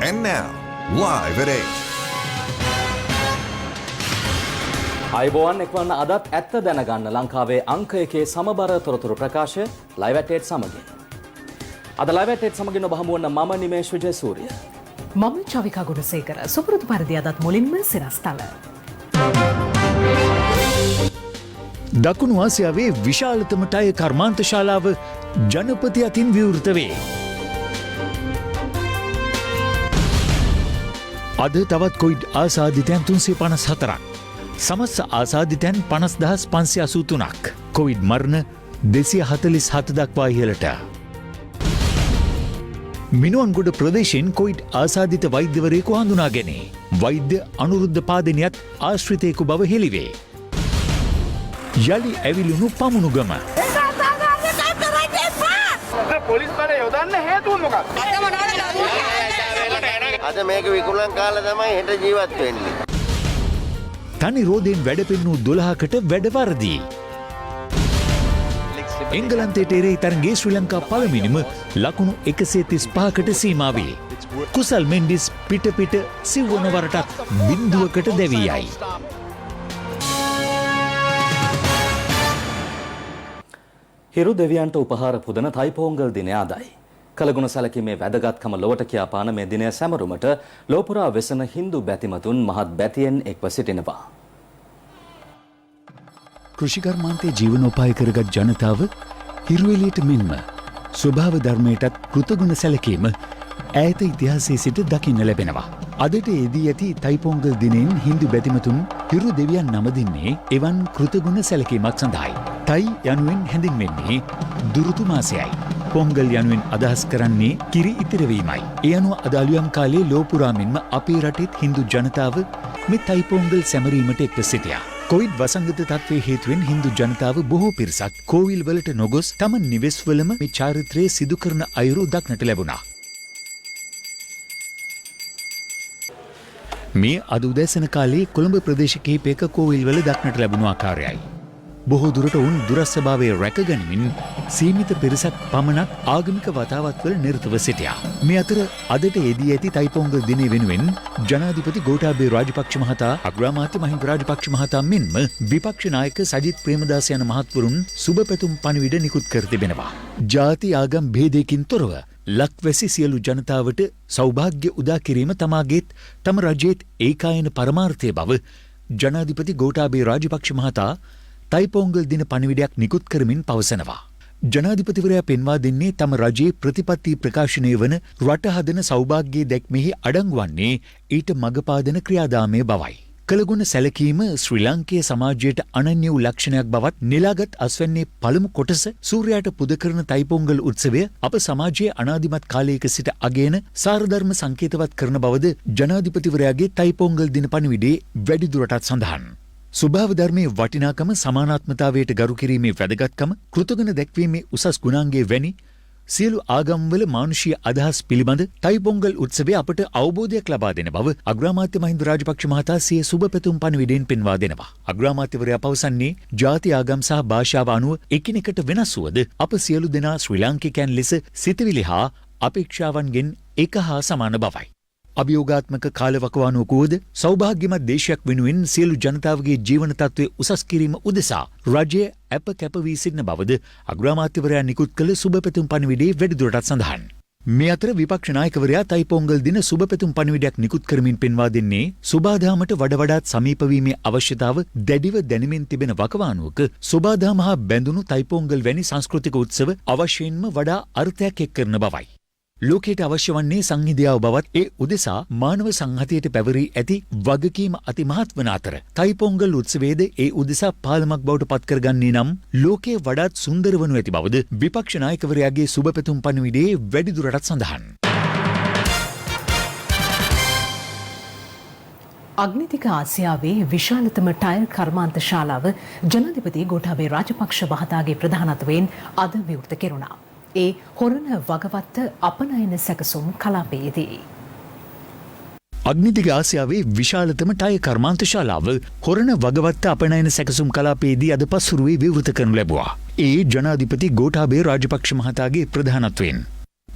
And now, live at 8. අයිබෝවන් එක්වන්න අදත් ඇත්ත දැනගන්න ලංකාවේ අංක එකේ සමබර තොරතුරු ප්‍රකාශය ලයිව් ඇට් 8 සමගින්. අද ලයිව් ඇට් 8 සමගින් ඔබ හමු වන මම නිමේෂ් විජයසූරිය. මම චවිකා ගුණසේකර. සුපුරුදු පරිදි අදත් මුලින්ම සිරස්තල. දකුණු ආසියාවේ විශාලතම ටය කර්මාන්ත ශාලාව ජනපති අතින් විවෘත වේ. අද තවත් කොයිඩ් ආසාදිතයන් 354ක්. සමස්ත ආසාදිතයන් 50,583ක්. කොවිඩ් මරණ 247 දක්වා ඉහළට. මිනුවන්ගොඩ ප්‍රදේශයෙන් කොයිඩ් ආසාදිත වෛද්‍යවරයෙකු හඳුනාගැනේ. වෛද්‍ය අනුරුද්ධ පාදිනියත් ආශ්‍රිතයෙකු බව හෙළිවේ. යළි ඇවිලුණු පමුණුගම. පොලිස් බලය යොදන්න හේතුව මොකක්ද? අද මේක විකුණන් කාලා තමයි හෙට ජීවත් වෙන්නේ. තනි රෝදයෙන් වැඩපෙන්නූ 12කට වැඩවරදී. එංගලන්තයට එරෙහි තරගයේ ශ්‍රී ලංකා පළමුවෙනිම ලකුණු 135කට සීමා වේ. කුසල් මෙන්ඩිස් පිට සිව්වන වරටත් බිඳුවකට දැවී යයි. හිරු දෙවියන්ට උපහාර පුදන තයිපෝංගල් දිනය අදයි. කළගුණ සැලකීමේ වැදගත්කම ලොවට කියාපාන මේ දිනය සැමරුමට ලෝපුරා වෙසෙන හින්දු බැතිමතුන් මහත් බැතියෙන් එක්ව සිටිනවා. කෘෂිකර්මාන්තයේ ජීවනෝපාය කරගත් ජනතාව හිරුවෙලියට මෙන්ම ස්වභාව ධර්මයටත් කෘතගුණ සැලකීම ඈත ඉතිහාසයේ සිට දකින්න ලැබෙනවා. අදට යෙදී ඇති තයිපෝංගල් දිනෙන් හින්දු බැතිමතුන් හිරු දෙවියන් නම දෙන්නේ එවන් කෘතගුණ සැලකීමක් සඳහායි. තයි යනුවෙන් හැඳින්වෙන්නේ දුරුතු මාසයයි. පොංගල් යනුවෙන් අදහස් කරන්නේ කිරි ඉතිරවීමයි. ඒ අනුව අද අලුයම් කාලයේ ලෝපුරා මෙන්ම අපේ රටෙත් හින්දු ජනතාව මේ තයිපෝංගල් සැමරීමට එක්ව සිටියා. කොවිඩ් වසංගත තත්ත්වයේ හේතුවෙන් හින්දු ජනතාව බොහෝ පිරිසක් කෝවිල් වලට නොගොස් තම නිවෙස්වලම මේ චාරිත්‍රයේ සිදු කරන අයුරු දක්නට ලැබුණා. මේ අද උදෑසන කාලේ කොළඹ ප්‍රදේශ කිහිපයක කෝවිල්වල දක්නට ලැබුණු ආකාරයයි. බොහෝ දුරට උන් දුරස්ථභාවය රැකගනිමින් සීමිත පිරිසක් පමණක් ආගමික වතාවත්වල නිරතව සිටියා. මේ අතර අදට යෙදී ඇති තයිපෝංගල් දිනය වෙනුවෙන් ජනාධිපති ගෝඨාභය රාජපක්ෂ මහතා, අග්‍රාමාත්‍ය මහින්ද රාජපක්ෂ මහතා මෙන්ම විපක්ෂ නායක සජිත් ප්‍රේමදාස යන මහත්වරුන් සුබ පැතුම් පණිවිඩ නිකුත් කර තිබෙනවා. ජාති ආගම් භේදයකින් තොරව ලක්වැසි සියලු ජනතාවට සෞභාග්‍ය උදා කිරීම තමාගේත් තම රජයේත් ඒකායන පරමාර්ථය බව ජනාධිපති ගෝඨාභය රාජපක්ෂ මහතා තයිපෝංගල් දින පණිවිඩයක් නිකුත් කරමින් පවසනවා. ජනාධිපතිවරයා පෙන්වා දෙන්නේ තම රජයේ ප්‍රතිපත්ති ප්‍රකාශනය වන රට හදන සෞභාග්‍යයේ දැක්මෙහි අඩංගු වන්නේ ඊට මගපාදන ක්‍රියාදාමය බවයි. කළගුණ සැලකීම ශ්‍රී ලාංකේය සමාජයට අනන්‍ය වූ ලක්ෂණයක් බවත් නෙලාගත් අස්වැන්නේ පළමු කොටස සූර්යයාට පුද කරන තයිපෝංගල් උත්සවය අප සමාජයේ අනාදිමත් කාලයක සිට අගයන සාරධර්ම සංකේතවත් කරන බවද ජනාධිපතිවරයාගේ තයිපෝංගල් දින පණිවිඩයේ වැඩිදුරටත් සඳහන්. ස්වභාව ධර්මයේ වටිනාකම, සමානාත්මතාවයට ගරු කිරීමේ වැදගත්කම, කෘතගුණ දැක්වීමේ උසස් ගුණාංගයේ වැනි සියලු ආගම්වල මානුෂීය අදහස් පිළිබඳ තයිපෝංගල් උත්සවය අපට අවබෝධයක් ලබා දෙන බව අග්‍රාමාත්‍ය මහින්ද රාජපක්ෂ මහතා සිය සුබ පැතුම් පණිවිඩයෙන් පෙන්වා දෙනවා. අග්‍රාමාත්‍යවරයා පවසන්නේ ජාති ආගම් සහ භාෂාව අනුව එකිනෙකට වෙනස් වුවද අප සියලු දෙනා ශ්‍රී ලාංකිකයන් ලෙස සිතවිලි හා අපේක්ෂාවන්ගෙන් එක හා සමාන බවයි. අභියෝගාත්මක කාලවකවානුවක වුවද සෞභාග්‍යමත් දේශයක් වෙනුවෙන් සියලු ජනතාවගේ ජීවන තත්ත්වය උසස් කිරීම උදෙසා රජය අප කැප වී සිටින බවද අග්‍රාමාත්‍යවරයා නිකුත් කළ සුබ පැතුම් පණිවිඩයේ වැඩිදුරටත් සඳහන්. මේ අතර විපක්ෂ 나යකවරයා තයිපෝංගල් දින සුබ පැතුම් පණිවිඩයක් නිකුත් කරමින් පෙන්වා දෙන්නේ සුබාදහමට වඩාත් සමීප වීමේ අවශ්‍යතාව දැඩිව දැනෙමින් තිබෙන වකවානුවක සුබාදහම හා බැඳුණු තයිපෝංගල් වැනි සංස්කෘතික උත්සව අවශ්‍යයෙන්ම වඩා අර්ථයක් එක් කරන බවයි. ලෝකයට අවශ්‍ය වන්නේ සංහිඳියාව බවත් ඒ උදෙසා මානව සංහතියට පැවරී ඇති වගකීම අතිමහත් වන අතර තයිපෝංගල් උත්සවයේද ඒ උදෙසා පාලමක් බවට පත් කරගන්නේ නම් ලෝකයේ වඩාත් සුන්දර වනු ඇති බවද විපක්ෂ නායකවරයාගේ සුබ පැතුම් පණිවිඩයේ වැඩිදුරටත් සඳහන්. අග්නිතික ආසියාවේ විශාලතම ටයර් කර්මාන්ත ශාලාව ජනාධිපති ගෝඨාභය රාජපක්ෂ මහතාගේ ප්‍රධානත්වයෙන් අද විවෘත කෙරුණා. ඒ හොරණ වගවත්ත අපනයන සැකසුම් කලාපයේදී. අග්නිදිග ආසියාවේ විශාලතම ටය කර්මාන්ත ශාලාව හොරණ වගවත්ත අපනයන සැකසුම් කලාපයේදී අද පසුරුවේ විවෘත කරනු ලැබුවා. ඒ ජනාධිපති ගෝඨාභය රාජපක්ෂ මහතාගේ ප්‍රධානත්වයෙන්.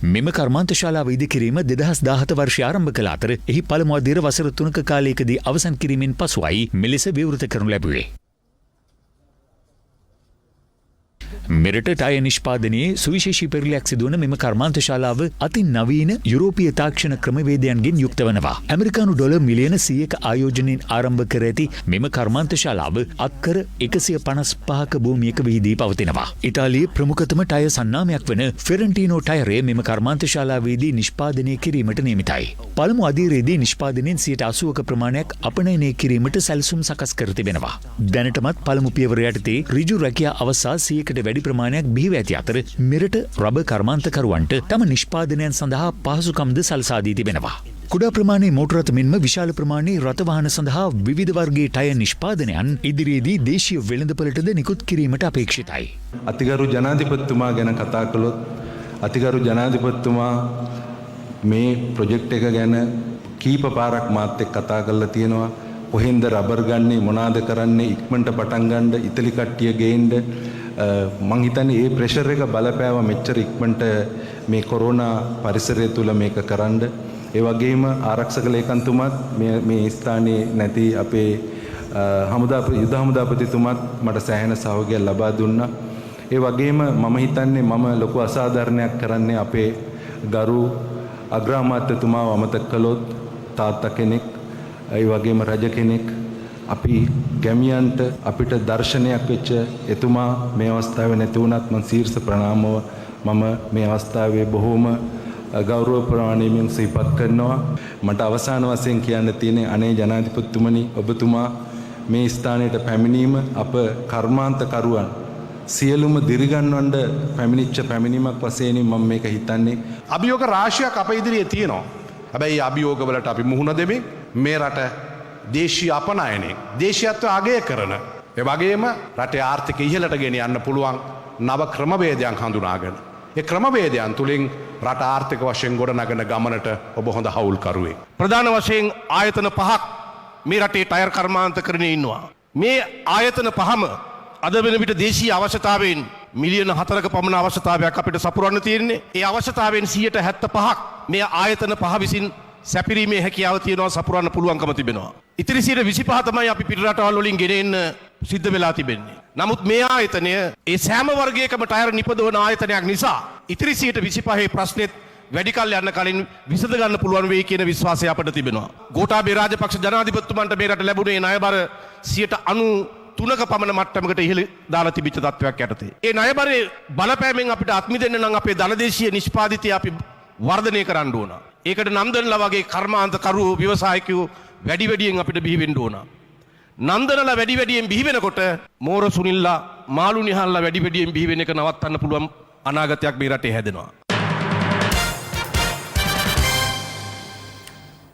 මෙම කර්මාන්තශාලාව ඉදිකිරීම 2017 වර්ෂය ආරම්භ කළ අතර එහි පළමු අදියර වසර 3ක කාලයකදී අවසන් කිරීමෙන් පසුවයි මෙලෙස විවෘත කරනු ලැබුවේ. මෙරට ටය නිෂ්පාදනයේ සුවිශේෂී පෙරලියක් සිදුවන මෙම කර්මාන්තශාලාව අති නවීන යුරෝපීය තාක්ෂණ ක්‍රමවේදයන්ගෙන් යුක්ත වනවා. ඇමරිකානු ඩොලර් මිලියන 100ක ආයෝජනයෙන් ආරම්භ කර ඇති මෙම කර්මාන්තශාලාව අක්කර 155ක භූමියක විහිදී පවතිනවා. ඉතාලියේ ප්‍රමුඛතම ටය සන්නාමයක් වන ෆෙරන්ටිනෝ ටයරය මෙම කර්මාන්තශාලාවේදී නිෂ්පාදනය කිරීමට නියමිතයි. පළමු අදියරේදී නිෂ්පාදනයෙන් 80%ක ප්‍රමාණයක් අපනයනය කිරීමට සැලසුම් සකස් කර තිබෙනවා. දැනටමත් පළමු පියවර යටතේ ඍජු රැකියා අවස්ථා 100කට වැඩි ප්‍රමාණයක් බිහිව ඇති අතර මෙරට රබර් කර්මාන්තකරුවන්ට තම නිෂ්පාදනයන් සඳහා පහසුකම්ද සලසා දී තිබෙනවා. කුඩා ප්‍රමාණයේ මෝටර රථ මෙන්ම විශාල ප්‍රමාණයේ රථ වාහන සඳහා විවිධ වර්ගයේ ටයර් නිෂ්පාදනයන් ඉදිරියේදී දේශීය වෙළඳපළටද නිකුත් කිරීමට අපේක්ෂිතයි. අතිගරු ජනාධිපතිතුමා ගැන කතා කළොත් අතිගරු ජනාධිපතිතුමා මේ ප්‍රොජෙක්ට් එක ගැන කීප පාරක් මාත් එක්ක කතා කරලා තියෙනවා. කොහෙන්ද රබර් ගන්නේ, මොනවාද කරන්නේ, ඉක්මනට පටන් ගන්න, ඉතලි කට්ටිය ගේන්න. මං හිතන්නේ මේ ප්‍රෙෂර් එක බලපෑව මෙච්චර ඉක්මනට මේ කොරෝනා පරිසරය තුල මේක කරන්න. ඒ වගේම ආරක්ෂක ලේකම්තුමත් මේ ස්ථානයේ නැති අපේ යුද හමුදාපතිතුමත් මට සෑහෙන සහයෝගයක් ලබා දුන්නා. ඒ වගේම මම හිතන්නේ මම ලොකු අසාධාරණයක් කරන්නේ අපේ ගරු අග්‍රාමාත්‍යතුමාව අමතක කළොත් තාත්තා කෙනෙක්, ඒ වගේම රජ කෙනෙක්, අපි ගැමියන්ට අපිට දර්ශනයක් වෙච්ච එතුමා මේ අවස්ථාවේ නැති වුණත් මම ශීර්ෂ ප්‍රණාමව මම මේ අවස්ථාවේ බොහෝම ගෞරව ප්‍රමාණයෙන් සිහිපත් කරනවා. මට අවසාන වශයෙන් කියන්න තියෙන්නේ අනේ ජනාධිපතිතුමනි, ඔබතුමා මේ ස්ථානයට පැමිණීම අප කර්මාන්තකරුවන් සියලුම දිරිගන්වන්න පැමිණිච්ච පැමිණීමක් වශයෙන් මම මේක හිතන්නේ. අභියෝග රාශියක් අප ඉදිරියේ තියෙනවා. හැබැයි අභියෝගවලට අපි මුහුණ දෙමින් මේ රට දේශීය අපනයනයෙන් දේශීයත්වය අගය කරන, ඒ වගේම රටේ ආර්ථික ඉහළට ගෙන යන්න පුළුවන් නව ක්‍රමවේදයන් හඳුනාගෙන ඒ ක්‍රමවේදයන් තුලින් රට ආර්ථික වශයෙන් ගොඩනගන ගමනට ඔබ හොඳ හවුල්කරුවෙක්. ප්‍රධාන වශයෙන් ආයතන 5ක් මේ රටේ ටයර් කර්මාන්තකරණයේ ඉන්නවා. මේ ආයතන 5ම අද වෙන විට දේශීය අවශ්‍යතාවයෙන් මිලියන 4ක පමණ අවශ්‍යතාවයක් අපිට සපුරන්න තියෙන්නේ. ඒ අවශ්‍යතාවයෙන් 75%ක් මේ ආයතන 5 විසින් සැපිරීමේ හැකියාව තියෙනවා, සපුරන්න පුළුවන්කම තිබෙනවා. ඉතිරි 25% තමයි අපි පිට රටවල් වලින් ගෙන එන්න සිද්ධ වෙලා තිබෙන්නේ. නමුත් මේ ආයතනය ඒ සෑම වර්ගයකම ටයර් නිපදවන ආයතනයක් නිසා ඉතිරි 25% ප්‍රශ්නෙත් වැඩි කල් යන්න කලින් විසඳ ගන්න පුළුවන් වෙයි කියන විශ්වාසය අපට තිබෙනවා. ගෝඨාභය රාජපක්ෂ ජනාධිපතිතුමන්ට මේ රට ලැබුණේ ණයබර 93ක පමණ මට්ටමකට ඉහළ දාලා තිබිච්ච තත්ත්වයක් යටතේ. ඒ ණයබරේ බලපෑමෙන් අපිට අත්මිදෙන්න නම් අපේ ධනදේශීය නිෂ්පාදිතය අපි වර්ධනය කරන්න ඕන. ඒකට නන්දනලා වගේ කර්මාන්තකරුවෝ ව්‍යවසායකයෝ වැඩි වැඩියෙන් අපිට බිහි වෙන්න ඕන. නන්දනලා වැඩි වැඩියෙන් බිහි වෙනකොට මෝර සුනිල්ලා මාළු නිහල්ලා වැඩි වැඩියෙන් බිහි වෙන එක නවත්තන්න පුළුවන් අනාගතයක් මේ රටේ හැදෙනවා.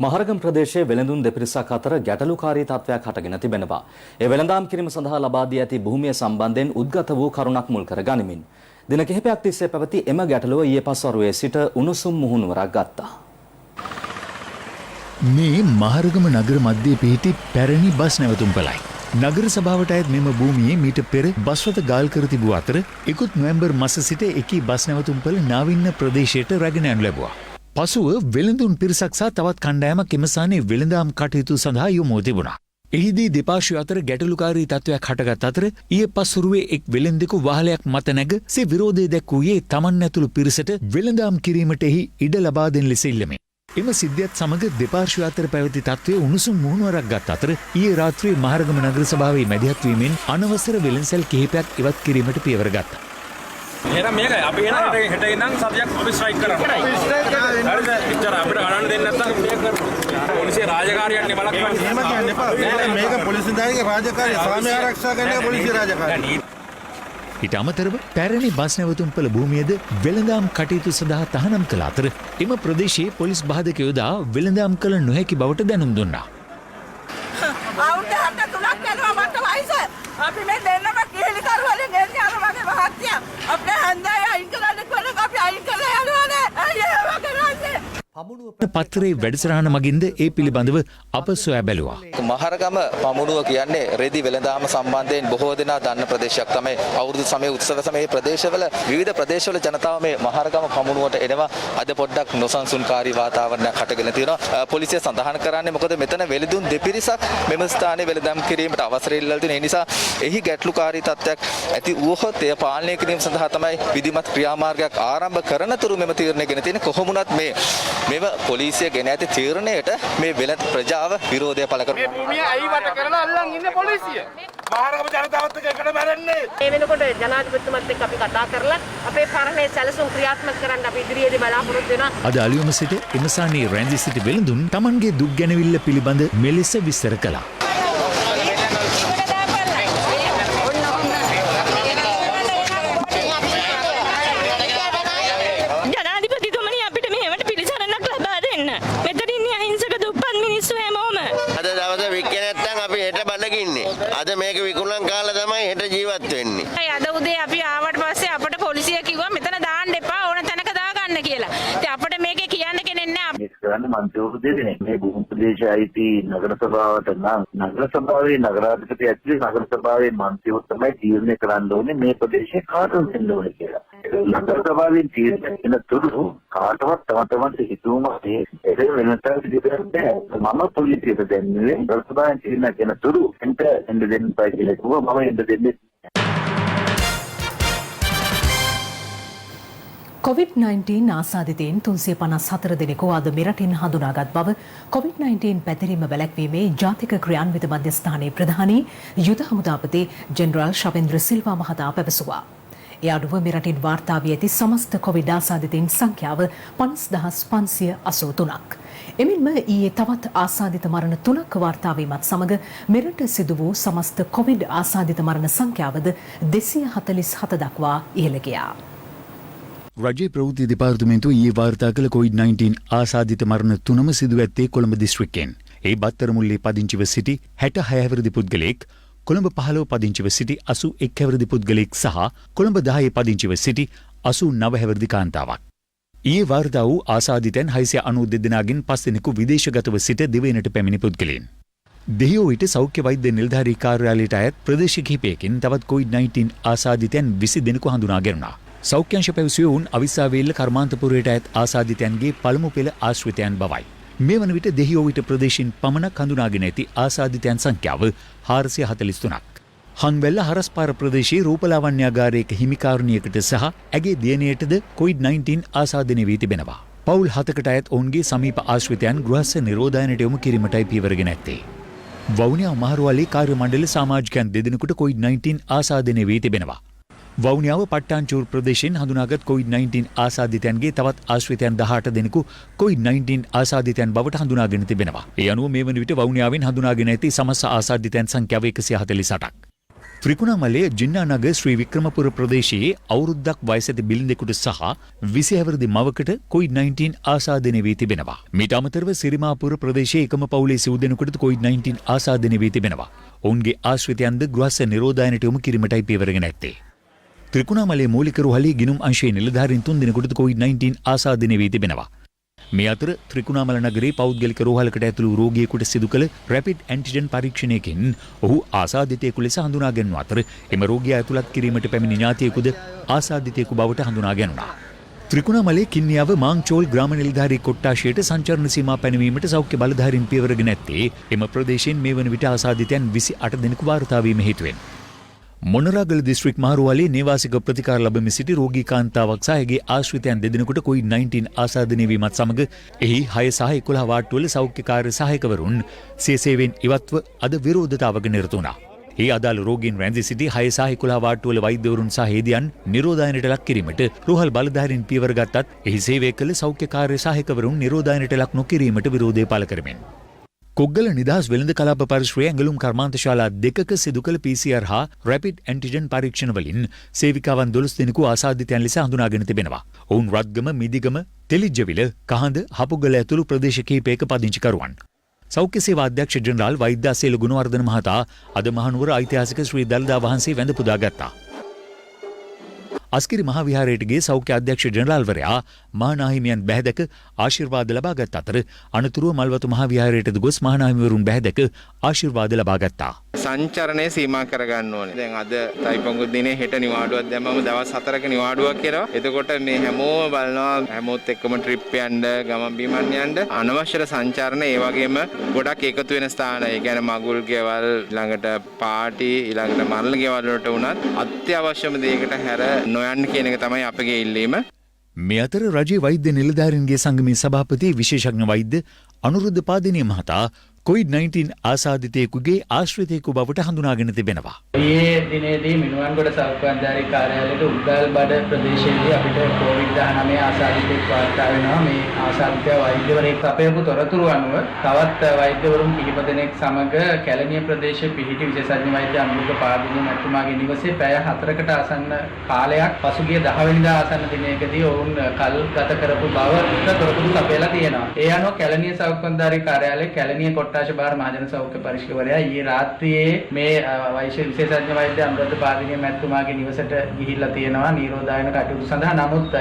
මහරගම් ප්‍රදේශයේ වෙළඳුන් දෙපිරිසක් අතර ගැටලුකාරී තත්ත්වයක් හටගෙන තිබෙනවා. ඒ වෙළඳාම් කිරීම සඳහා ලබා දී ඇති භූමිය සම්බන්ධයෙන් උද්ගත වූ කරුණක් මුල් කර ගනිමින් දින කිහිපයක් තිස්සේ පැවති එම ගැටලුව ඊයේ පස්වරුවේ සිට උණුසුම් මුහුණුවරක් ගත්තා. මේ මහරගම නගර මධ්‍යයේ පිහිටි පැරණි බස් නැවතුම්පළයි. නගර සභාවට අයත් මෙම භූමියේ මීට පෙර බස්වත ගාල් කර තිබූ අතර ඉකුත් නොවැම්බර් මාස සිට එකී බස් නැවතුම්පළ නාවින්න ප්‍රදේශයට රැගෙන යනු ලැබුවා. පසුව වෙළඳුන් පිරිසක් සහ තවත් කණ්ඩායමක් එම ස්ථානයේ වෙළඳාම් කටයුතු සඳහා යොමුව තිබුණා. එහිදී දෙපාර්ශ්වය අතර ගැටලුකාරී තත්ත්වයක් හටගත් අතර ඊයේ පස්වරුවේ එක් වෙළෙන්දෙකු වාහනයක් මත නැග සේ විරෝධය දැක්වූයේ තමන් ඇතුළු පිරිසට වෙළඳාම් කිරීමට එහි ඉඩ ලබා දෙන ලෙස ඉල්ලමින්. එම සිද්ධියත් සමග දෙපාර්ශ්වය අතර පැවති තත්ත්වය උණුසුම් මුහුණුවරක් ගත් අතර ඊයේ රාත්‍රියේ මහරගම නගර සභාවේ මැදිහත් වීමෙන් අනවසර වෙළඳසැල් කිහිපයක් ඉවත් කිරීමට පියවර ගත්තා. එහෙනම් මේකයි අපි එන හෙට ඉඳන් සතියක් අපි ස්ට්‍රයික් කරනවා. හරිද? ඉතර අපිට ගණන් දෙන්න නැත්නම් මේක කරනවා. පොලිසිය රාජකාරියක් නේ බලක් කරන්නේ. එහෙම කියන්න එපා. මේක පොලිසියන්ගේ රාජකාරිය. ස්වාමි ආරක්ෂා කරන එක පොලිසිය රාජකාරිය. ඊට අමතරව පැරණි බස් නැවතුම්පළ භූමියද වෙළඳාම් කටයුතු සඳහා තහනම් කළ අතර එම ප්‍රදේශයේ පොලිස් බාධක යොදා වෙළඳාම් කළ නොහැකි බවට දැනුම් දුන්නා. අවුරුදු 73ක් යනවා මට වයස. අපි මේ දෙන්නම කීලිකරු වලින් එන්නේ අර වගේ මහත්ය. අපේ හන්දේ අයින් කරන්න කොල්ලක් අපි අයින් කරලා යනවානේ. අයියෝ කරන්නේ. පත්තරේ වැඩසටහන මගින්ද ඒ පිළිබඳව අප සොයා බැලුවා. මහරගම පමුණුව කියන්නේ රෙදි වෙළඳාම සම්බන්ධයෙන් බොහෝ දෙනා දන්න ප්‍රදේශයක් තමයි. අවුරුදු සමයේ උත්සව සමයේ ප්‍රදේශවල විවිධ ප්‍රදේශවල ජනතාව මේ මහරගම පමුණුවට එනවා. අද පොඩ්ඩක් නොසන්සුන්කාරී වාතාවරණයක් හටගෙන තියෙනවා. පොලිසිය සඳහන් කරන්නේ මොකද මෙතන වෙළඳුන් දෙපිරිසක් මෙම ස්ථානයේ වෙළඳාම් කිරීමට අවසර ඉල්ලලා තියෙන. ඒ නිසා එහි ගැටලුකාරී තත්ත්වයක් ඇති වුවහොත් එය පාලනය කිරීම සඳහා තමයි විධිමත් ක්‍රියාමාර්ගයක් ආරම්භ කරන තුරු මෙම තීරණය ගෙන තියෙන්නේ. කොහොමුණත් මෙව පොලිසිය ගෙන ඇති තීරණයට මේ වෙළඳ ප්‍රජාව විරෝධය පළ කරනවා. මේ භූමිය අයිවට කරලා අල්ලන් ඉන්නේ පොලිසිය. මහරගම ජනතාවත් එක්ක එකට මැරෙන්නේ. මේ වෙනකොට ජනාධිපතිතුමත් එක්ක අපි කතා කරලා අපේ පරණේ සැලසුම් ක්‍රියාත්මක කරන්න අපි ඉදිරියේදී බලාපොරොත්තු වෙනවා. අද අලුයම සිට එමසානයේ රැඳී සිටි වෙළඳුන් Tamanගේ දුක් ගැනවිල්ල පිළිබඳ මෙලෙස විස්තර කළා. ජනාධිපතිතුමනි අපිට මෙහෙමට පිළිසරණක් ලබා දෙන්න. මෙතන ඉන්නේ අහිංසක දුප්පත් මිනිස්සු හැමෝම. අද දවසේ වික්කේ නැත්තම් අපි හෙට බඩගින්නේ. අද මේක විකුණන් කාලා තමයි හෙට ජීවත් වෙන්නේ. අද උදේ අපි ආවට පස්සේ අපට පොලිසිය කිව්වා මෙතන දාන්න එපා ඕන තැනක දාගන්න කියලා. ඉතින් අපිට මේකේ කියන්න කෙනෙක් නැහැ. මේක කරන්නේ මන්ත්‍රීවරු දෙදෙනෙක්. මේ භූමි ප්‍රදේශය අයිති නගර සභාවට නම් නගර සභාවේ නගරාධිපති ඇතුළේ නගර සභාවේ මන්ත්‍රීවරු තමයි තීරණය කරන්න ඕනේ මේ ප්‍රදේශයේ කාටද දෙන්න ඕනේ කියලා. නගර සභාවෙන් තීරණය වෙන තුරු කාටවත් තම හිතුවම ඒක වෙනතට දෙන්න මම පොලිසියට දෙන්නේ නගර සභාවෙන් තීරණය කරන තුරු එන්ට දෙන්න බෑ කියලා කිව්වා. මම එන්න දෙන්නේ COVID-19 ආසාදිතයින් 354 දෙනෙකු අද මෙරටින් හඳුනාගත් බව COVID-19 පැතිරීම වැළැක්වීමේ ජාතික ක්‍රියාන්විත මධ්‍යස්ථානයේ ප්‍රධානී යුද හමුදාපති ජෙනරාල් ශවෙන්ද්‍ර සිල්වා මහතා පැවසුවා. ඒ අනුව මෙරටින් වාර්තා වී ඇති සමස්ත COVID ආසාදිතයින් සංඛ්‍යාව 50583ක්. එමෙන්ම ඊයේ තවත් ආසාදිත මරණ 3ක් වාර්තා වීමත් සමග මෙරට සිදු වූ සමස්ත COVID ආසාදිත මරණ සංඛ්‍යාවද 247 දක්වා ඉහළ ගියා. රජයේ ප්‍රවෘත්ති දෙපාර්තමේන්තුව ඊයේ වාර්තා කළ COVID-19 ආසාදිත මරණ 3ම සිදු ඇත්තේ කොළඹ දිස්ත්‍රික්කයෙන්. ඒ බත්තර මුල්ලේ පදිංචිව සිටි 66 හැවිරිදි පුද්ගලයෙක්, කොළඹ 15 පදිංචිව සිටි 81 හැවිරිදි පුද්ගලයෙක් සහ කොළඹ 10 පදිංචිව සිටි 89 හැවිරිදි කාන්තාවක්. ඊයේ වාර්තා වූ ආසාදිතයන් 692 දෙනාගෙන් 5 දෙනෙකු විදේශගතව සිට දිවයිනට පැමිණි පුද්ගලයන්. දෙහියෝ විට සෞඛ්‍ය වෛද්‍ය නිලධාරී කාර්යාලයට අයත් ප්‍රදේශ කිහිපයකින් තවත් COVID-19 ආසාදිතයන් 20 දෙනෙකු හඳුනා ගැනුණා. සෞඛ්‍යංශ පැවසුවේ වුන් අවිස්සාවේල්ල කර්මාන්තපුරයට අයත් ආසාදිතයන්ගේ පළමු පෙළ ආශ්‍රිතයන් බවයි. මේ වන විට දෙහියෝ විට ප්‍රදේශින් පමණක් හඳුනාගෙන ඇති ආසාදිතයන් සංඛ්‍යාව 443ක්. හන්වැල්ල හරස්පාර ප්‍රදේශයේ රූපලාවන්‍යාගාරයක හිමිකාරුණියකට සහ ඇගේ දියණියටද COVID-19 ආසාදනය වී තිබෙනවා. පවුල් 7කට අයත් ඔවුන්ගේ සමීප ආශ්‍රිතයන් ගෘහස්ස නිරෝධායනයට යොමු කිරීමටයි පියවරගෙන ඇත්තේ. වවුනියා මහරුවලේ කාර්ය මණ්ඩල සමාජිකයන් දෙදෙනෙකුට COVID-19 ආසාදනය වී තිබෙනවා. වවුනියාව පට්ටාන්චූර් ප්‍රදේශයෙන් හඳුනාගත් COVID-19 ආසාදිතයන්ගේ තවත් ආශ්‍රිතයන් 18 දෙනෙකු COVID-19 ආසාදිතයන් බවට හඳුනාගෙන තිබෙනවා. ඒ අනුව මේ වන විට වවුනියාවෙන් හඳුනාගෙන ඇති සමස්ත ආසාදිතයන් සංඛ්‍යාව 148ක්. ත්‍රිකුණාමලයේ ජින්නානගර ශ්‍රී වික්‍රමපුර ප්‍රදේශයේ අවුරුද්දක් වයස ඇති බිලිඳෙකුට සහ 20 හැවිරිදි මවකට COVID-19 ආසාදනය වී තිබෙනවා. මීට අමතරව සිරිමාපුර ප්‍රදේශයේ එකම පවුලේ සිව් දෙනෙකුට COVID-19 ආසාදනය වී තිබෙනවා. ඔවුන්ගේ ආශ්‍රිතයන්ද ගෘහස්ස නිරෝධායනයට යොමු කිරීමටයි පියවරගෙන ඇත්තේ. ත්‍රිකුණාමලයේ මූලික රුහලේ ගිනුම් අංශයේ නිලධාරීන් 3 දෙනෙකුට COVID-19 ආසාදනය වී තිබෙනවා. මේ අතර ත්‍රිකුණාමල නගරයේ පෞද්ගලික රෝහලකට ඇතුළු රෝගියෙකුට සිදු කළ රැපිඩ් ඇන්ටිජන් පරීක්ෂණයකින් ඔහු ආසාදිතයෙකු ලෙස හඳුනා ගැන්වූ අතර එම රෝගියා ඇතුළත් කිරීමට පැමිණි ඥාතියෙකුද ආසාදිතයෙකු බවට හඳුනා ගැනුණා. ත්‍රිකුණාමලයේ කින්නියාව මාංචෝල් ග්‍රාම නිලධාරී කොට්ටාශයට සංචරණ සීමා පැනවීමට සෞඛ්‍ය බලධාරීන් පියවරගෙන ඇත්තේ එම ප්‍රදේශයෙන් මේ වන විට ආසාදිතයන් 28 දෙනෙකු වාර්තා වීම හේතුවෙන්. මොනරාගල දිස්ත්‍රික් මහරුවලේ නේවාසික ප්‍රතිකාර ලබමින් සිටි රෝගී කාන්තාවක් සහ ඇගේ ආශ්‍රිතයන් දෙදෙනෙකුට COVID-19 ආසාදනය වීමත් සමග එහි 6 සහ 11 වාට්ටුවල සෞඛ්‍ය කාර්ය සහායකවරුන් සේසේවෙන් ඉවත්ව අද විරෝධතාවක නිරත වුණා. ඒ අදාළ රෝගීන් රැඳී සිටි 6 සහ 11 වාට්ටුවල වෛද්‍යවරුන් සහ හේදියන් නිරෝධායනයට ලක් කිරීමට රෝහල් බලධාරීන් පියවර ගත්තත් එහි සේවය කළ සෞඛ්‍ය කාර්ය සහායකවරුන් නිරෝධායනයට ලක් නොකිරීමට විරෝධය පළ කරමින් කොග්ගල නිදහස් වෙළඳ කලාප පරිශ්‍රයේ ඇඟලුම් කර්මාන්තශාලා 2ක සිදු කළ PCR හා රැපිඩ් ඇන්ටිජන් පරීක්ෂණ වලින් සේවිකාවන් 12 දෙනෙකු ආසාදිතයන් ලෙස හඳුනාගෙන තිබෙනවා. ඔවුන් රත්ගම, මිදිගම, තෙලිජ්ජවිල, කහඳ, හපුගල ඇතුළු ප්‍රදේශ කිහිපයක පදිංචිකරුවන්. සෞඛ්‍ය සේවා අධ්‍යක්ෂ ජෙනරාල් වෛද්‍ය අසේල ගුණවර්ධන මහතා අද මහනුවර ඓතිහාසික ශ්‍රී දළදා වහන්සේ වැඳ පුදා ගත්තා. අස්කිරි මහාවිහාරයට ගිය සෞඛ්‍ය අධ්‍යක්ෂ ජනරාල්වරයා මහානාහිමියන් බැහැදක ආශිර්වාද ලබාගත් අතර අනතුරුව මල්වතු මහාවිහාරයටද ගොස් මහානාහිමිවරුන් බැහැදක ආශිර්වාද ලබා ගත්තා. සංචරණය සීමා කරගන්න ඕනේ. දැන් අද තයිපොංගු දිනේ හෙට නිවාඩුවක් දැම්මම දවස් 4ක නිවාඩුවක් කරනවා. එතකොට මේ හැමෝම බලනවා හැමෝත් එක්කම ට්‍රිප් යන්න, ගමන් බිමන් යන්න අනවශ්‍ය සංචාරණ ඒ වගේම ගොඩක් එකතු වෙන ස්ථාන. ඒ කියන්නේ මගුල් ගෙවල්, ඊළඟට පාටි, ඊළඟට මරල ගෙවල් වලට උනත් අත්‍යවශ්‍යම දෙයකට හැර නොයන්න කියන එක තමයි අපගේ ඉල්ලීම. මේ අතර රජයේ වෛද්‍ය නිලධාරීන්ගේ සංගමේ සභාපති විශේෂඥ වෛද්‍ය අනුරුද්ධ පාදිනිය මහතා COVID-19 ආසාදිතයෙකුගේ ආශ්‍රිතයෙකු බවට හඳුනාගෙන තිබෙනවා. ඊයේ දිනේදී මිනුවන්ගොඩ සෞඛ්‍යාධිකාරී කාර්යාලයට උද්දල්බඩ ප්‍රදේශයේදී අපිට COVID-19 ආසාදිතයෙක් වාර්තා වෙනවා. මේ ආසාදිතයා වෛද්‍යවරයෙක් අපේපු තොරතුරු අනුව තවත් වෛද්‍යවරුන් කිහිප දෙනෙක් සමග කැලණිය ප්‍රදේශයේ පිහිටි විශේෂඥ වෛද්‍ය අනුරුද්ධ පාදිනිය මැතිතුමාගේ නිවසේ පැය 4කට ආසන්න කාලයක් පසුගිය 10 වෙනිදා ආසන්න දිනයකදී ඔවුන් කල් ගත කරපු බව තොරතුරු ලැබලා තියෙනවා. ඒ අනුව කැලණිය සෞඛ්‍යාධිකාරී කාර්යාලයේ කැලණිය කොට්ටාශ බාර මහජන සෞඛ්‍ය පරිශීලකවරයා ඊයේ රාත්‍රියේ මේ විශේෂඥ වෛද්‍ය අනුරුද්ධ පාදිනිය මැතිතුමාගේ නිවසට ගිහිල්ලා තියෙනවා නිරෝධායන කටයුතු සඳහා. නමුත්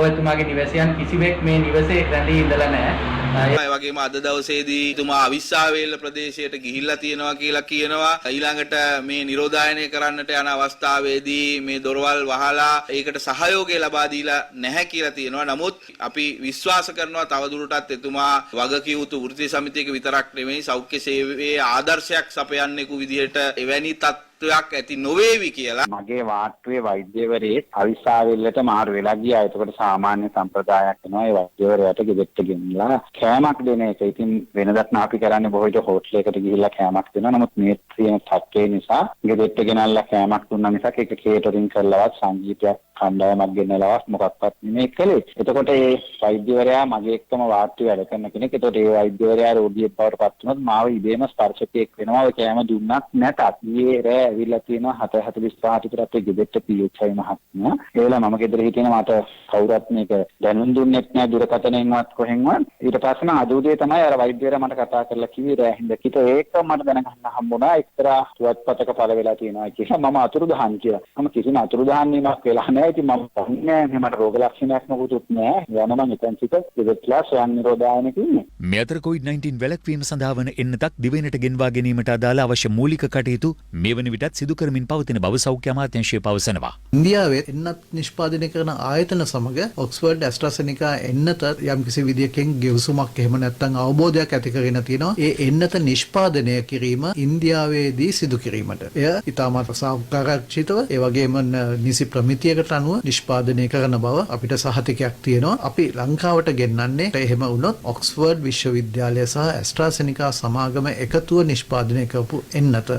එතුමාගේ නිවසයන් කිසිවෙක් මේ නිවසේ රැඳී ඉඳලා නැහැ. ඒ වගේම අද දවසේදී එතුමා අවිස්සාවේල්ල ප්‍රදේශයට ගිහිල්ලා තියෙනවා කියලා කියනවා. ඊළඟට මේ නිරෝධායනය කරන්නට යන අවස්ථාවේදී මේ දොරවල් වහලා ඒකට සහයෝගය ලබා දීලා නැහැ කියලා තියෙනවා. නමුත් අපි විශ්වාස කරනවා තවදුරටත් එතුමා වගකිය යුතු වෘත්තීය සමිතියක විතරක් නෙමෙයි සෞඛ්‍ය සේවයේ ආදර්ශයක් සපයන්නෙකු විදිහට එවැනි තත්ත්වයක් ඇති නොවේවි කියලා. මගේ වාට්ටුවේ වෛද්‍යවරයෙක් අවිස්සාවෙල්ලට මාරු වෙලා ගියා. ඒකට සාමාන්‍ය සම්ප්‍රදායක් වෙනවා. ඒ වෛද්‍යවරයාට ගෙදරට ගෙනලා කෑමක් දෙන එක. ඉතින් වෙනදත් අපි කරන්නේ බොහෝ විට හෝටලයකට ගිහිල්ලා කෑමක් දෙනවා. නමුත් මේ තියෙන තත්ත්වය නිසා ගෙදරට ගෙනල්ලා කෑමක් දුන්නා මිසක් ඒක කේටරින් කරලවත් සංගීතයක් කණ්ඩායමක් ගෙනලවත් මොකක්වත් නෙමෙයි කළේ. එතකොට ඒ වෛද්‍යවරයා මගේ එක්කම වාට්ටුවේ වැඩ කරන කෙනෙක්. එතකොට ඒ වෛද්‍යවරයා රෝගියෙක් බවට පත් වුණොත් මාව ඉබේම ස්පර්ශකයෙක් වෙනවා. ඔය කෑම දුන්නත් නැතත්. ඊයේ රෑ ඇවිල්ලා තියෙනවා 7:45 විතර අපේ ගෙදරට PHI මහත්මයා. ඒ වෙලාව මම ගෙදර හිටියන මට කවුරුත් මේක දැනුම් දුන්නෙත් නෑ දුරකථනයෙන්වත් කොහෙන්වත්. ඊට පස්සේ නම් අද උදේ තමයි අර වෛද්‍යවරයා මට කතා කරලා කිව්වේ රෑ හින්දා. ඒක මට දැනගන්න හම්බුණා. එක්තරා පුවත්පතක පළ වෙලා තියෙනවා කියලා. මම අතුරුදහන් කියලා. මම කිසිම අතුරුදහන් වීමක් වෙලා නෑ. ඉතින් මම දන්නේ නෑ මට රෝග ලක්ෂණයක් මොකුත් නෑ. යනවා මම එතන සිට ගෙදරටලා ස්වයං නිරෝධායනක ඉන්නේ. මේ අතර COVID-19 වැළැක්වීම සඳහා වන එන්නතක් දිවයිනට ගෙන්වා ගැනීමට අදාළ අවශ්‍ය මූලික කටයුතු මේ වන විටත් සිදු කරමින් පවතින බව සෞඛ්‍ය අමාත්‍යාංශය පවසනවා. ඉන්දියාවේ එන්නත් නිෂ්පාදනය කරන ආයතන සමග ඔක්ස්ෆර්ඩ් ඇස්ට්‍රාසෙනිකා එන්නත යම්කිසි විදියකින් ගෙවසුමක් එහෙම නැත්නම් අවබෝධයක් ඇති කරගෙන තියෙනවා. ඒ එන්නත නිෂ්පාදනය කිරීම ඉන්දියාවේදී සිදු කිරීමට. එය ඉතාමත් සෞඛ්‍යාරක්ෂිතව ඒ වගේම නිසි ප්‍රමිතියකට අනුව නිෂ්පාදනය කරන බව අපිට සහතිකයක් තියෙනවා. අපි ලංකාවට ගෙන්නන්නේ එහෙම වුණොත් ඔක්ස්ෆර්ඩ් විශ්වවිද්‍යාලය සහ ඇස්ට්‍රාසෙනිකා සමාගම එකතුව නිෂ්පාදනය කරපු එන්නත.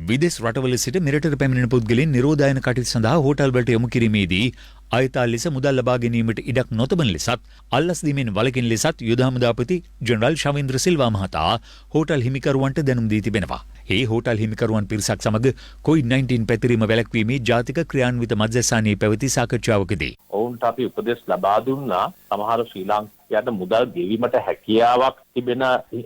විදෙස් රටවල සිට මෙරටට පැමිණෙන පුද්ගලයන් නිරෝධායන කටයුතු සඳහා හෝටල් වලට යොමු කිරීමේදී අයථා ලෙස මුදල් ලබා ගැනීමට ඉඩක් නොතබන ලෙසත් අල්ලස් දීමෙන් වළකින ලෙසත් යුද හමුදාපති ජනරාල් ශවේන්ද්‍ර සිල්වා මහතා හෝටල් හිමිකරුවන්ට දැනුම් දී තිබෙනවා. ඒ හෝටල් හිමිකරුවන් පිරිසක් සමග COVID-19 පැතිරීම වැළැක්වීමේ ජාතික ක්‍රියාන්විත මධ්‍යස්ථානයේ පැවති සාකච්ඡාවකදී ඔවුන්ට අපි උපදෙස් ලබා දුන්නා. සමහර ශ්‍රී ලාංකිකයන්ට මුදල් ගෙවීමට හැකියාවක් තිබෙන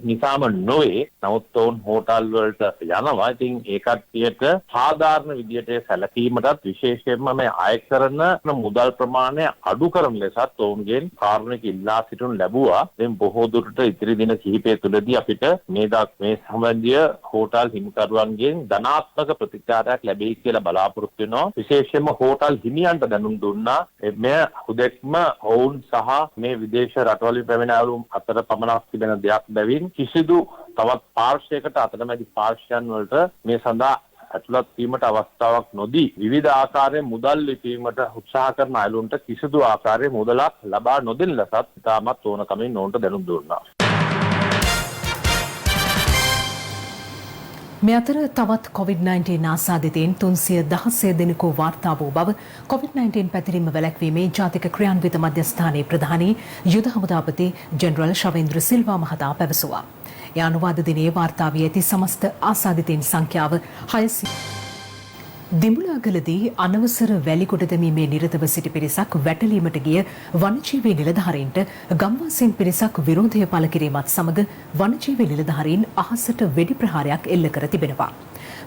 නිසාම නොවේ. නමුත් ඔවුන් හෝටල් වලට යනවා. ඉතින් ඒ කට්ටියට සාධාරණ විදියට සැලකීමටත් විශේෂයෙන්ම මේ අය කරන මුදල් ප්‍රමාණය අඩු කරන ලෙසත් ඔවුන්ගෙන් කාරුණික ඉල්ලා සිටිනු ලැබුවා. දැන් බොහෝ දුරට ඉදිරි දින කිහිපය තුළදී අපිට මේ සම්බන්ධය හෝටල් හිමිකරුවන්ගෙන් ධනාත්මක ප්‍රතිචාරයක් ලැබෙයි කියලා බලාපොරොත්තු වෙනවා. විශේෂයෙන්ම හෝටල් හිමියන්ට දැනුම් දුන්නා. මෙය හුදෙක්ම ඔවුන් සහ මේ විදේශ රටවලින් පැමිණෙන අතර පමණක් තිබෙන දෙයක් බැවින් කිසිදු තවත් පාර්ශ්වයකට අතරමැදි පාර්ශ්වයන් වලට මේ සඳහා ඇතුළත් වීමට අවස්ථාවක් නොදී විවිධ ආකාරයෙන් මුදල් ලිපීමට උත්සාහ කරන අයලුන්ට කිසිදු ආකාරයේ මුදලක් ලබා නොදෙන ලෙසත් ඉතාමත් ඕනකමින් ඔවුන්ට දැනුම් දුන්නා. මේ අතර තවත් COVID-19 ආසාදිතයින් 316 දෙනෙකු වාර්තා වූ බව COVID-19 පැතිරීම වැළැක්වීමේ ජාතික ක්‍රියාන්විත මධ්‍යස්ථානයේ ප්‍රධානී යුද හමුදාපති ජනරාල් ශවේන්ද්‍ර සිල්වා මහතා පැවසුවා. ඒ අනුවාද දිනයේ වාර්තා වී ඇති සමස්ත ආසාදිතයින් සංඛ්‍යාව 600 දිඹුලාගලදී අනවසර වැලිකොට දැමීමේ නිරතව සිටි පිරිසක් වැටලීමට ගිය වනජීවී නිලධාරීන්ට ගම්වාසීන් පිරිසක් විරෝධය පළ කිරීමත් සමග වනජීවී නිලධාරීන් අහසට වෙඩි ප්‍රහාරයක් එල්ල කර තිබෙනවා.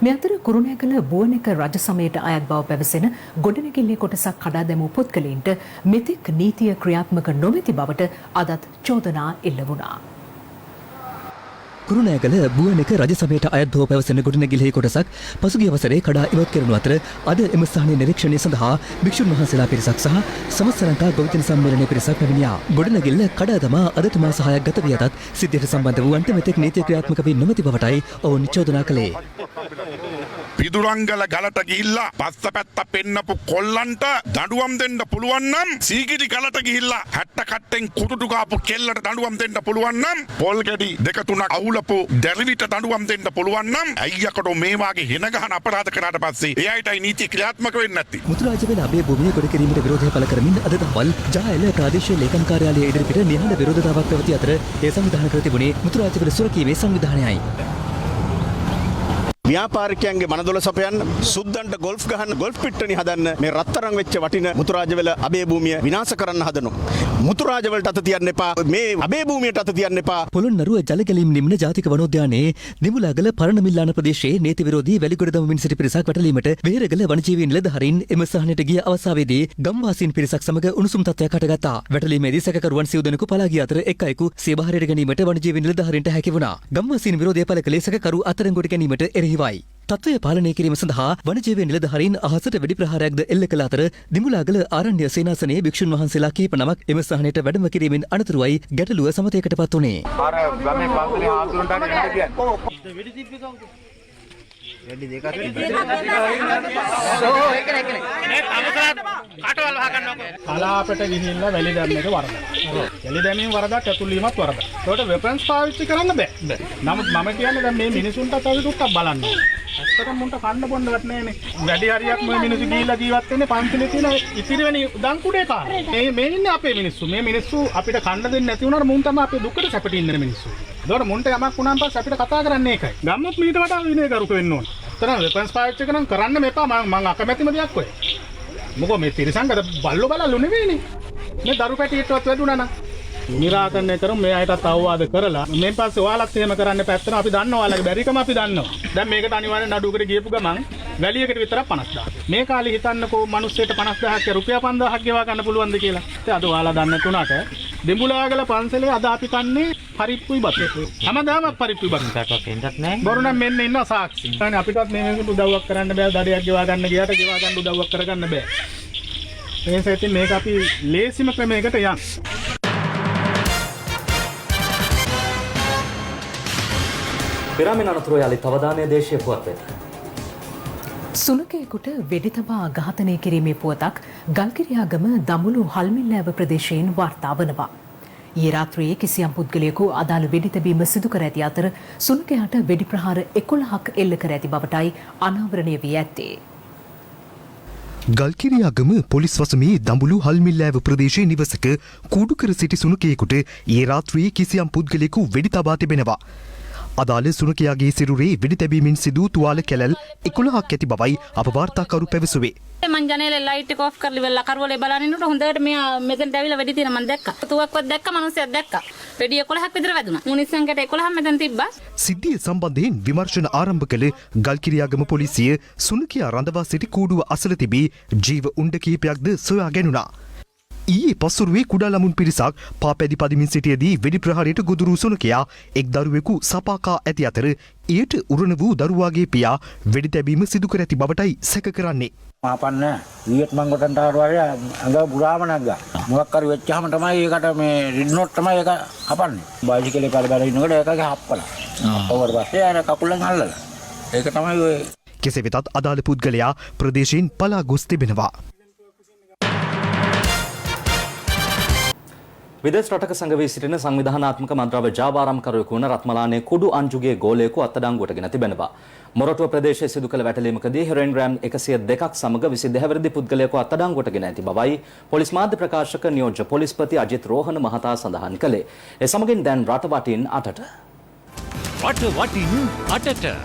මේ අතර කුරුණෑගල බුවනක රජ සමයට අයත් බව පැවසෙන ගොඩනැගිල්ලේ කොටසක් කඩා දැමූ පුද්ගලයින්ට මෙතෙක් නීතිය ක්‍රියාත්මක නොමැති බවට අදත් චෝදනා එල්ල වුණා. කුරුණෑගල බුවනක රජ සමයට අයත් බව පැවසෙන ගොඩනැගිල්ලේ කොටසක් පසුගිය වසරේ කඩා ඉවත් කරනු අතර අද එම ස්ථානයේ නිරීක්ෂණය සඳහා භික්ෂුන් වහන්සේලා පිරිසක් සහ සමස්ත ලංකා ගොවිතැන සම්මේලනයේ පිරිසක් පැමිණියා. ගොඩනැගිල්ල කඩා දමා අදට මාස 6ක් ගත වී අතත් සිද්ධියට සම්බන්ධ වූවන්ට මෙතෙක් නීතිය ක්‍රියාත්මක වී නොමැති බවටයි ඔවුන් චෝදනා කළේ. පිදුරංගල ගලට ගිහිල්ලා පස්ස පැත්ත පෙන්නපු කොල්ලන්ට දඬුවම් දෙන්න පුළුවන් නම් සීගිරි ගලට ගිහිල්ලා හැට්ට කට්ටෙන් කුටුටු කාපු කෙල්ලට දඬුවම් දෙන්න පුළුවන් නම් පොල් ගෙඩි දෙක තුනක් අහුලපු දැරිවිට දඬුවම් දෙන්න පුළුවන් නම් අයියකට මේ වාගේ හෙන ගහන අපරාධ කරාට පස්සේ එයාටයි නීති ක්‍රියාත්මක වෙන්නේ නැති. මුතුරාජවැල අබේ භූමිය ගොඩ කිරීමට විරෝධය පළ කරමින් අද දවල් ජායල ප්‍රාදේශීය ලේකම් කාර්යාලයේ ඉදිරිපිට නිහඬ විරෝධතාවක් පැවති අතර ඒ සංවිධානය කර තිබුණේ මුතුරාජවැල සුරකීමේ සංවිධානයයි. ව්‍යාපාරිකයන්ගේ මනදොල සපයන්න සුද්දන්ට ගොල්ෆ් ගහන්න ගොල්ෆ් පිට්ටනි හදන්න මේ රත්තරන් වෙච්ච වටින මුතුරාජවැල අබේ භූමිය විනාශ කරන්න හදනවා. මුතුරාජවලට අත තියන්න එපා. මේ අබේ භූමියට අත තියන්න එපා. පොළොන්නරුව ජලගැලීම් නිම්න ජාතික වනෝද්‍යානයේ දිමුලාගල පරණමිල්ලාන ප්‍රදේශයේ නීති විරෝධී වැලිගොඩ දමමින් සිටි පිරිසක් වැටලීමට වෙහෙරගල වනජීවී නිලධාරීන් එම ස්ථානයට ගිය අවස්ථාවේදී ගම්වාසීන් පිරිසක් සමග උණුසුම් තත්ත්වයක් හටගත්තා. වැටලීමේදී සැකකරුවන් සිව් දෙනෙකු පලා ගිය අතර එක් අයෙකු සිය බහරයට ගැනීමට වනජීවී නිලධාරීන්ට හැකි වුණා. ගම්වාසීන් විරෝධය පළ කළේ සැකකරු අත්අඩංගුවට ගැනීමට එරෙහිවයි. තත්ත්වය පාලනය කිරීම සඳහා වනජීවී නිලධාරීන් අහසට වෙඩි ප්‍රහාරයක්ද එල්ල කළ අතර දිමුලාගල ආරණ්‍ය සේනාසනයේ භික්ෂුන් වහන්සේලා කිහිප නමක් එම ස්ථානයට වැඩම කිරීමෙන් අනතුරුවයි ගැටලුව සමතයකට පත් වුණේ. අර ගමේ පන්සලේ ආතුරන්ට එන්න කියන්නේ. වෙඩි තිබ්බේ කවුද? වෙඩි දෙකක් කලාපට ගිහිල්ලා වැලි දැම්ම එක වරදක්. වැලි දැමීම වරදක්, ඇතුල් වීමත් වරදක්. ඒකට වෙපන්ස් පාවිච්චි කරන්න බෑ. නමුත් මම කියන්නේ දැන් මේ මිනිසුන්ට තවදුරටත් බලන්න. ඇත්තටම මුන්ට කන්න බොන්න වත් නෑනේ. වැඩි හරියක් මේ මිනිස්සු ගිහිල්ලා ජීවත් වෙන්නේ පන්සලේ තියෙන ඉතිරිවෙන දන් කුඩේ කාරේ. මේ ඉන්නේ අපේ මිනිස්සු. මේ මිනිස්සු අපිට කන්න දෙන්නේ නැති වුණාට මුන් තමයි අපේ දුකට සැපට ඉන්න මිනිස්සු. ඒකට මුන්ට යමක් වුණාන් පස්සේ අපිට කතා කරන්නේ ඒකයි. ගම්මුත් මීට වඩා විනයගරුක වෙන්න ඕන. ඇත්තටම වෙපන්ස් පාවිච්චි කරන්න මෙපා මං අකමැතිම දෙයක් ඔය. මොකෝ මේ තිරසංගත බල්ලෝ බලල්ලු නෙවෙයිනේ. මේ දරු පැටියටවත් වැදුනා නම් නිරාකරණය කරමු. මේ අයටත් අවවාද කරලා මේ පස්සේ ඔයාලත් එහෙම කරන්න පැත්තන අපි දන්නවා. ඔයාලගේ බැරිකම අපි දන්නවා. දැන් මේකට අනිවාර්යෙන් නඩුවකට ගියපු ගමන් වැලියකට විතරක් 50000. මේ කාලේ හිතන්නකෝ මිනිස්සෙට 50000ක් රුපියල් 5000ක් ගෙවා ගන්න පුළුවන්ද කියලා. ඉතින් අද ඔයාලා දන්න තුනට දෙඹුලාගල පන්සලේ අද අපි කන්නේ පරිප්පුයි බත්. හැමදාම පරිප්පුයි බත් එකක් එන්නත් නැහැ. බොරු නම් මෙන්න ඉන්නවා සාක්ෂි. අනේ අපිටත් මේ මේකට උදව්වක් කරන්න බෑ. දඩයක් ගෙවා ගන්න ගියාට ගෙවා ගන්න උදව්වක් කරගන්න බෑ. ඒ නිසා මේක අපි ලේසිම ක්‍රමයකට යන්. පිරාමින් අනතුරු යාලි තවදානය දේශීය පුවත් වෙත. සුනකයෙකුට වෙඩි තබා ඝාතනය කිරීමේ පුවතක් ගල්කිරියාගම දඹුලු හල්මිල්ලෑව ප්‍රදේශයෙන් වාර්තා වනවා. ඊයේ රාත්‍රියේ කිසියම් පුද්ගලයෙකු අදාළ වෙඩි තැබීම සිදු කර ඇති අතර සුනකයාට වෙඩි ප්‍රහාර 11ක් එල්ල කර ඇති බවටයි අනාවරණය වී ඇත්තේ. ගල්කිරියාගම පොලිස් වසමේ දඹුලු හල්මිල්ලෑව ප්‍රදේශයේ නිවසක කූඩු කර සිටි සුනකයෙකුට ඊයේ රාත්‍රියේ කිසියම් පුද්ගලයෙකු වෙඩි තබා තිබෙනවා. අදාළ සුනකයාගේ සිරුරේ වෙඩි තැබීමෙන් සිදු තුවාල කැලල් 11ක් ඇති බවයි අප වාර්තාකරු පැවසුවේ. මං ජනේලේ ලයිට් එක ඔෆ් කරලා ඉවරලා කරවලේ බලනින්නට හොඳට මෙයා මෙතෙන්ට ඇවිල්ලා වෙඩි තියෙන මං දැක්කා. තුවක්වත් දැක්කා, මිනිස්සුත් දැක්කා. වෙඩි 11ක් විතර වැදුනා. මුනිස්සන්කට 11ක් මෙතන තිබ්බා. සිද්ධිය සම්බන්ධයෙන් විමර්ශන ආරම්භ කළ ගල්කිරියාගම පොලිසිය සුනකයා රඳවා සිටි කූඩුව අසල තිබී ජීව උණ්ඩ කිහිපයක්ද සොයා ගැනුණා. ඊයේ පසුරුවේ කුඩා ළමුන් පිරිසක් පාපැදි පදිමින් සිටියදී වෙඩි ප්‍රහාරයට ගොදුරු සුනකයා එක් දරුවෙකු සපාකා ඇති අතර එයට උරණ වූ දරුවාගේ පියා වෙඩි තැබීම සිදු කර ඇති බවටයි සැක කරන්නේ. මාපන්න ඊයේත් මං ගොඩන්ට ආවරය අඟ පුරාම නැග්ගා. මොකක් හරි වෙච්චාම තමයි ඒකට මේ රිඩ් නෝට් තමයි ඒක හපන්නේ. බයිසිකලේ පරිබල ඉන්නකොට ඒකගේ හප්පලා. ඔවර් පස්සේ අර කකුලෙන් අල්ලලා. ඒක තමයි ඔය. කෙසේ වෙතත් අදාළ පුද්ගලයා ප්‍රදේශයෙන් පලා ගොස් තිබෙනවා. විදේශ රටක සංගවී සිටින සංවිධානාත්මක මන්ත්‍රාව ජාවාරම්කරුවෙකු වන රත්මලානේ කුඩු අංජුගේ ගෝලයෙකු අත්අඩංගුවට ගෙන තිබෙනවා. මොරටුව ප්‍රදේශයේ සිදු කළ වැටලීමකදී හෙරොයින් ග්‍රෑම් 102ක් සමග 22 වැනි පුද්ගලයෙකු අත්අඩංගුවට ගෙන ඇති බවයි පොලිස් මාධ්‍ය ප්‍රකාශක නියෝජ්‍ය පොලිස්පති අජිත් රෝහණ මහතා සඳහන් කළේ. ඒ සමගින් දැන් රට වටින් 8ට. රට වටින් 8ට.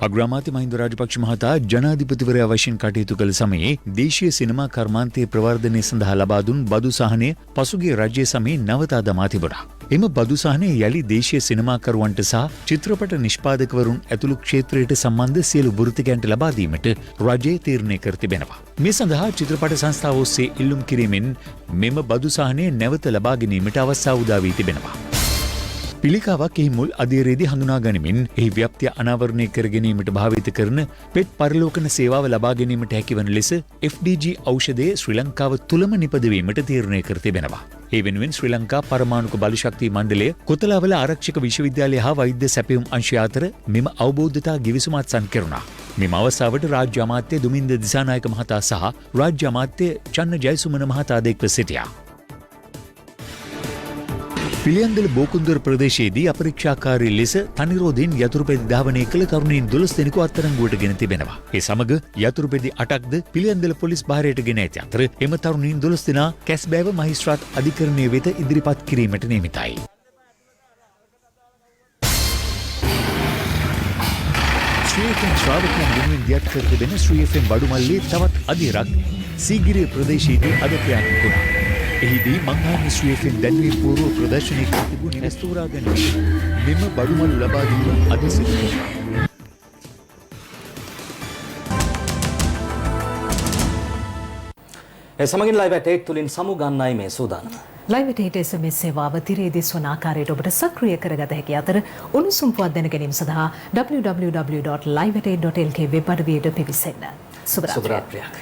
අග්‍රාමාත්‍ය මහින්ද රාජපක්ෂ මහතා ජනාධිපතිවරයා වශයෙන් කටයුතු කළ සමයේ දේශීය සිනමා කර්මාන්තයේ ප්‍රවර්ධනය සඳහා ලබා දුන් බදු සහනය පසුගිය රජයේ සමයේ නවතා දමා තිබුණා. එම බදු සහනය යළි දේශීය සිනමාකරුවන්ට සහ චිත්‍රපට නිෂ්පාදකවරුන් ඇතුළු ක්ෂේත්‍රයට සම්බන්ධ සියලු වෘත්තිකයන්ට ලබා දීමට රජය තීරණය කර තිබෙනවා. මේ සඳහා චිත්‍රපට සංස්ථාව ඔස්සේ ඉල්ලුම් කිරීමෙන් මෙම බදු සහනය නැවත ලබා ගැනීමට අවස්ථාව උදා වී තිබෙනවා. පිළිකාවක් එහි මුල් අධීරයේදී හඳුනා ගනිමින් එහි ව්‍යාප්තිය අනාවරණය කර ගැනීමට භාවිත කරන පෙට් පරිලෝකන සේවාව ලබා ගැනීමට හැකිවන ලෙස FDG ඖෂධය ශ්‍රී ලංකාව තුළම නිපදවීමට තීරණය කර තිබෙනවා. ඒ වෙනුවෙන් ශ්‍රී ලංකා පරමාණුක බලශක්ති මණ්ඩලය කොතලාවල ආරක්ෂක විශ්වවිද්‍යාලය හා වෛද්‍ය සැපයුම් අංශය අතර මෙම අවබෝධතා ගිවිසුම අත්සන් කෙරුණා. මෙම අවස්ථාවට රාජ්‍ය අමාත්‍ය දුමින්ද දිසානායක මහතා සහ රාජ්‍ය අමාත්‍ය චන්න ජයසුමන මහතා එක්ව සිටියා. පිළියන්දල බෝකුන්දර ප්‍රදේශයේදී අපරීක්ෂාකාරී ලෙස තනිරෝධයෙන් යතුරුපෙදි ධාවනය කළ තරුණීන් 12 දෙනෙකු අත්අඩංගුවට ගෙන තිබෙනවා. ඒ සමග යතුරුපෙදි 8ක්ද පිළියන්දල පොලිස් භාරයට ගෙන ඇති අතර එම තරුණීන් 12 දෙනා කැස්බෑව මහේස්ත්‍රාත් අධිකරණය වෙත ඉදිරිපත් කිරීමට නියමිතයි. ශ්‍රී FM ශ්‍රාවකයන් වෙනුවෙන් දියත් කර තිබෙන ශ්‍රී FM බඩුමල්ලේ තවත් අධිරක් සීගිරිය ප්‍රදේශයේදී අද ක්‍රියාත්මක වුණා. එහිදී මංහානි ශ්‍රී FM දැන්වීම් පූර්ව ප්‍රදර්ශනය කර තිබූ නිවෙස් තෝරා ගැනීම මෙම බඩුමල් ලබා දීම අද සිදු වුණා. සමගින් ලයිව් ඇට් 8 තුලින් සමුගන්නයි මේ සූදානම. ලයිව් ඇට් 8 SMS සේවාව තිරේදී ස්වන ආකාරයට ඔබට සක්‍රිය කරගත හැකි අතර උණුසුම් පුවත් දැන ගැනීම සඳහා www.live8.lk වෙබ් අඩවියට පිවිසෙන්න. සුබ රාත්‍රියක්.